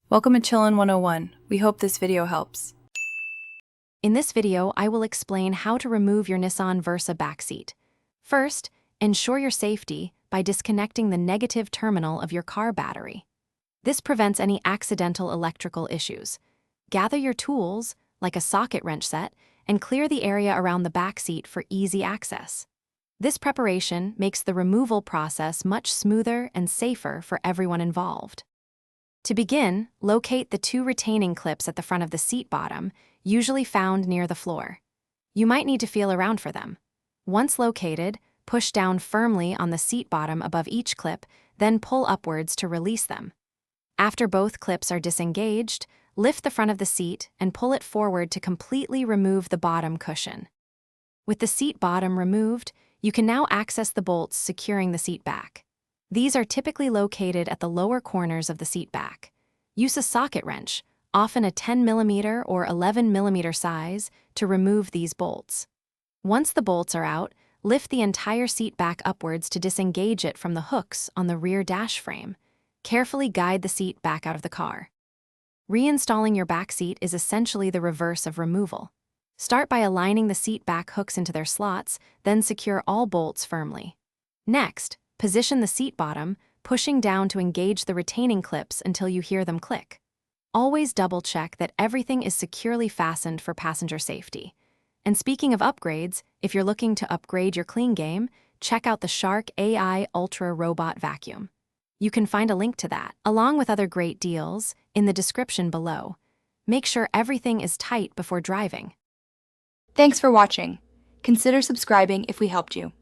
Welcome to Chillin' 101. We hope this video helps. In this video, I will explain how to remove your Nissan Versa backseat. First, ensure your safety by disconnecting the negative terminal of your car battery. This prevents any accidental electrical issues. Gather your tools, like a socket wrench set, and clear the area around the backseat for easy access. This preparation makes the removal process much smoother and safer for everyone involved. To begin, locate the two retaining clips at the front of the seat bottom, usually found near the floor. You might need to feel around for them. Once located, push down firmly on the seat bottom above each clip, then pull upwards to release them. After both clips are disengaged, lift the front of the seat and pull it forward to completely remove the bottom cushion. With the seat bottom removed, you can now access the bolts securing the seat back. These are typically located at the lower corners of the seat back. Use a socket wrench, often a 10mm or 11mm size, to remove these bolts. Once the bolts are out, lift the entire seat back upwards to disengage it from the hooks on the rear dash frame. Carefully guide the seat back out of the car. Reinstalling your back seat is essentially the reverse of removal. Start by aligning the seat back hooks into their slots, then secure all bolts firmly. Next, position the seat bottom, pushing down to engage the retaining clips until you hear them click. Always double-check that everything is securely fastened for passenger safety. And speaking of upgrades, if you're looking to upgrade your clean game, check out the Shark AI Ultra Robot Vacuum. You can find a link to that, along with other great deals, in the description below. Make sure everything is tight before driving. Thanks for watching. Consider subscribing if we helped you.